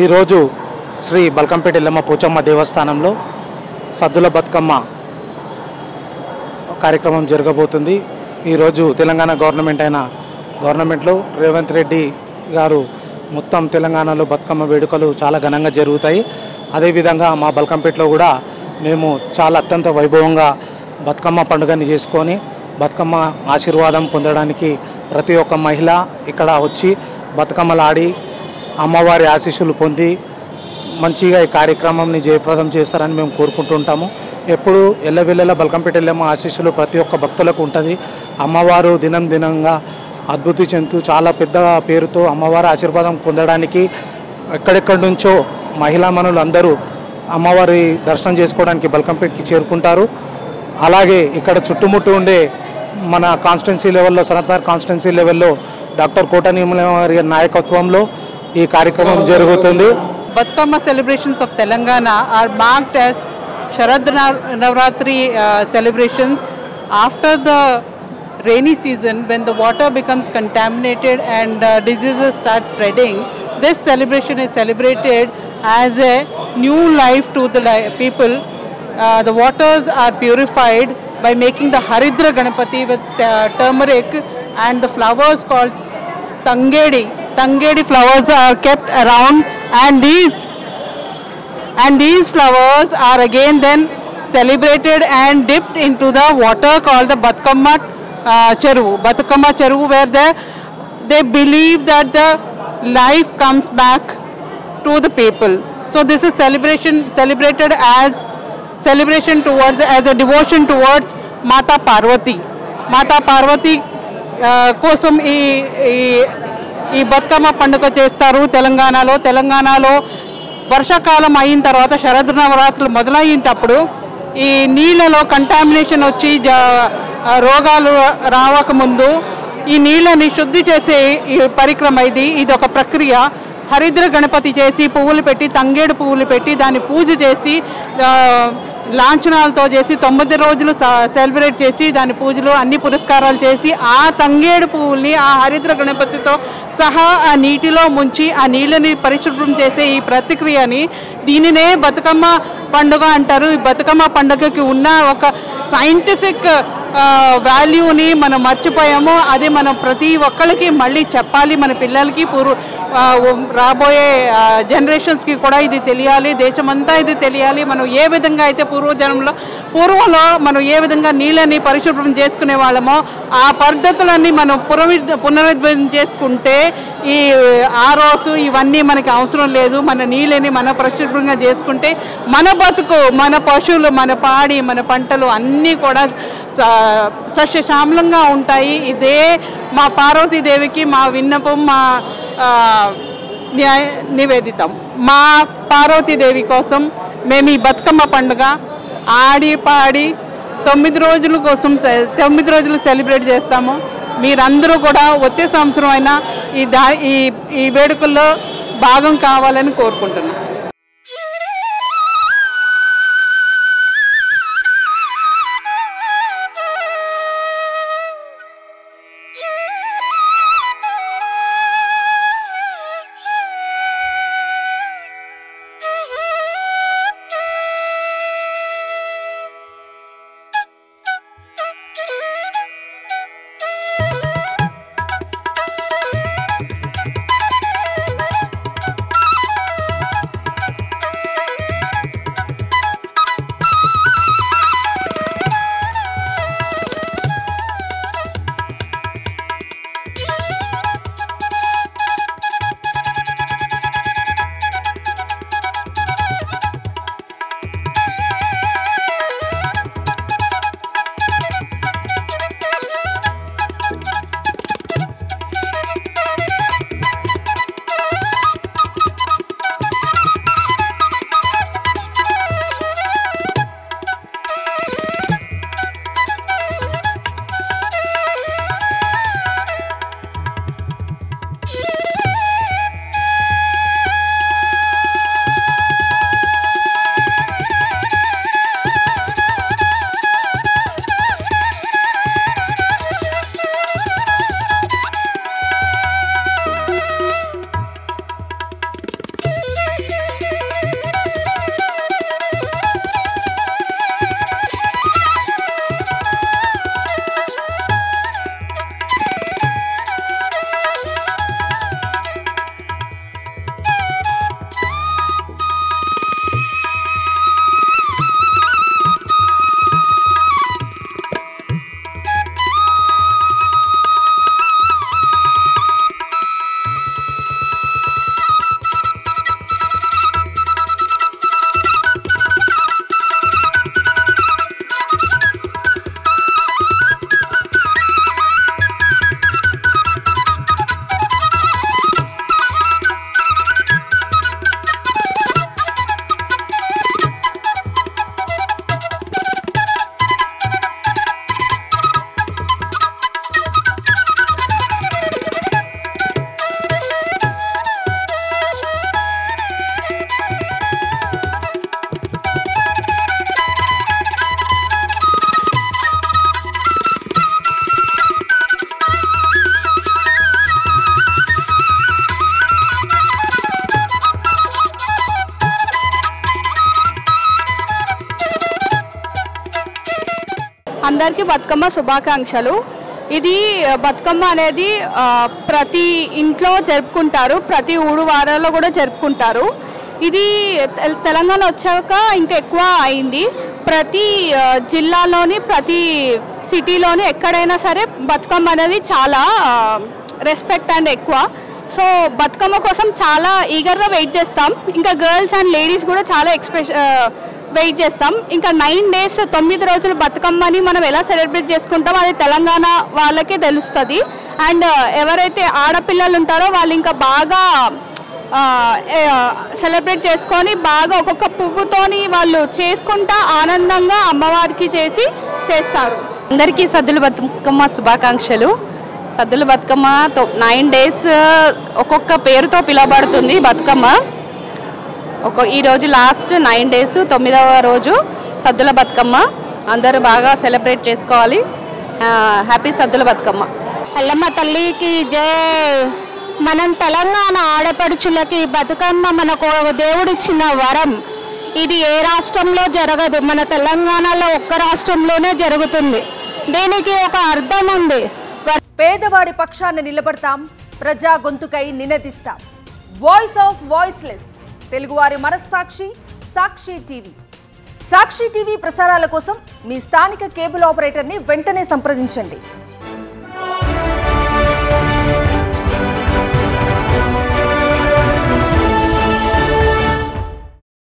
ఈరోజు శ్రీ బల్కంపేట ఎల్లమ్మ పోచమ్మ దేవస్థానంలో సద్దుల బతుకమ్మ కార్యక్రమం జరగబోతుంది. ఈరోజు తెలంగాణ గవర్నమెంట్లో రేవంత్ రెడ్డి గారు మొత్తం తెలంగాణలో బతుకమ్మ వేడుకలు చాలా ఘనంగా జరుగుతాయి. అదేవిధంగా మా బల్కంపేటలో కూడా మేము చాలా అత్యంత వైభవంగా బతుకమ్మ పండుగని చేసుకొని బతుకమ్మ ఆశీర్వాదం పొందడానికి ప్రతి ఒక్క మహిళ ఇక్కడ వచ్చి బతుకమ్మలాడి అమ్మవారి ఆశీస్సులు పొంది మంచిగా ఈ కార్యక్రమాన్ని జయప్రదం చేస్తారని మేము కోరుకుంటుంటాము. ఎప్పుడు ఎల్లవెల్లలా బల్కంపేట ఎల్లమ్మ ఆశీస్సులు ప్రతి ఒక్క భక్తులకు ఉంటుంది. అమ్మవారు దినంగా అద్భుతి చెందుతూ చాలా పెద్ద పేరుతో అమ్మవారి ఆశీర్వాదం పొందడానికి ఎక్కడెక్కడి నుంచో మహిళా మనులు అందరూ అమ్మవారి దర్శనం చేసుకోవడానికి బల్కంపేటకి చేరుకుంటారు. అలాగే ఇక్కడ చుట్టుముట్టు ఉండే మన కాన్స్టిట్యున్సీ లెవెల్లో సనత్నగర్ కాన్స్టిట్యున్సీ లెవెల్లో డాక్టర్ కోట గారి నాయకత్వంలో ఈ కార్యక్రమం జరుగుతుంది. Batkama celebrations of Telangana are marked as Sharad Navratri celebrations. After the rainy season, when the water becomes contaminated and diseases start spreading, this celebration is celebrated as a new life to the people. The waters are purified by making the Haridra Ganapati with turmeric and the flowers called Tangedi. Tangedi flowers are kept around, and these flowers are again then celebrated and dipped into the water called the Batkama Cheruvu, where they believe that the life comes back to the people. So this is celebrated as a devotion towards Mata Parvati కోసం ఈ బతుకమ్మ పండుగ చేస్తారు. తెలంగాణలో వర్షాకాలం అయిన తర్వాత శరద్ నవరాత్రులు మొదలయ్యేటప్పుడు ఈ నీళ్ళలో కంటామినేషన్ వచ్చి రోగాలు రావకముందు ఈ నీళ్ళని శుద్ధి చేసే ఈ పరిక్రమ ఇది ఒక ప్రక్రియ. హరిద్ర గణపతి చేసి పువ్వులు పెట్టి తంగేడు పువ్వులు పెట్టి దాన్ని పూజ చేసి లాంఛనాలతో చేసి 9 రోజులు సెలబ్రేట్ చేసి దాని పూజలు అన్ని పురస్కారాలు చేసి ఆ తంగేడు పువ్వుల్ని ఆ హరిద్ర గణపతితో సహా ఆ నీటిలో ముంచి ఆ నీళ్ళని పరిశుభ్రం చేసే ఈ ప్రతిక్రియని దీనినే బతుకమ్మ పండుగ అంటారు. ఈ బతుకమ్మ పండుగకి ఉన్న ఒక సైంటిఫిక్ వాల్యూని మనం మర్చిపోయాము. అది మనం ప్రతి ఒక్కరికి మళ్ళీ చెప్పాలి. మన పిల్లలకి రాబోయే జనరేషన్స్కి కూడా ఇది తెలియాలి. దేశమంతా ఇది తెలియాలి. మనం ఏ విధంగా అయితే పూర్వంలో మనం ఏ విధంగా నీళ్ళని పరిశుభ్రం చేసుకునే వాళ్ళమో ఆ పద్ధతులన్నీ మనం పునరుద్ధరణ చేసుకుంటే ఈ ఆర్ఓస్ ఇవన్నీ మనకి అవసరం లేదు. మన నీళ్ళని మనం పరిశుభ్రంగా చేసుకుంటే మన బతుకు, మన పశువులు, మన పాడి, మన పంటలు అన్నీ కూడా సస్యశ్యామలంగా ఉంటాయి. ఇదే మా పార్వతీదేవికి మా విన్నపం, మా నివేదితం. మా పార్వతీదేవి కోసం మేము ఈ బతుకమ్మ పండుగ ఆడి పాడి 9 రోజులు సెలబ్రేట్ చేస్తాము. మీరందరూ కూడా వచ్చే సంవత్సరం అయినా ఈ వేడుకల్లో భాగం కావాలని కోరుకుంటున్నాం. అందరికీ బతుకమ్మ శుభాకాంక్షలు. ఇది బతుకమ్మ అనేది ప్రతి ఇంట్లో జరుపుకుంటారు, ప్రతి ఊరు వారాల్లో కూడా జరుపుకుంటారు. ఇది తెలంగాణ వచ్చాక ఇంకా ఎక్కువ అయింది. ప్రతి జిల్లాలోని ప్రతి సిటీలోని ఎక్కడైనా సరే బతుకమ్మ అనేది చాలా రెస్పెక్ట్ అండ్ ఎక్కువ. సో బతుకమ్మ కోసం చాలా ఈగర్గా వెయిట్ చేస్తాం. ఇంకా గర్ల్స్ అండ్ లేడీస్ కూడా చాలా వెయిట్ చేస్తాం. ఇంకా 9 days 9 రోజులు బతుకమ్మని మనం ఎలా సెలబ్రేట్ చేసుకుంటాం అది తెలంగాణ వాళ్ళకే తెలుస్తుంది. అండ్ ఎవరైతే ఆడపిల్లలు ఉంటారో వాళ్ళు ఇంకా బాగా సెలబ్రేట్ చేసుకొని బాగా ఒక్కొక్క పువ్వుతోని వాళ్ళు చేసుకుంటా ఆనందంగా అమ్మవారికి చేస్తారు. అందరికీ సద్దుల బతుకమ్మ శుభాకాంక్షలు. సద్దుల బతుకమ్మ 9 days ఒక్కొక్క పేరుతో పిలువబడుతుంది బతుకమ్మ. ఈరోజు లాస్ట్ 9 days 9వ రోజు సద్దుల బతుకమ్మ. అందరూ బాగా సెలబ్రేట్ చేసుకోవాలి. హ్యాపీ సద్దుల బతుకమ్మ. అల్లమ్మ తల్లికి జై. మనం తెలంగాణ ఆడపడుచులకి బతుకమ్మ మనకు దేవుడిచ్చిన వరం. ఇది ఏ రాష్ట్రంలో జరగదు, మన తెలంగాణలో ఒక్క రాష్ట్రంలోనే జరుగుతుంది. దీనికి ఒక అర్థం ఉంది. పేదవాడి పక్షాన నిలబడతాం, ప్రజా గొంతుకై నినదిస్తాం. వాయిస్ ఆఫ్ వాయిస్లెస్, తెలుగువారి మనస్సాక్షి సాక్షి టీవీ. సాక్షి టీవీ ప్రసారాల కోసం మీ స్థానిక కేబుల్ ఆపరేటర్ని వెంటనే సంప్రదించండి.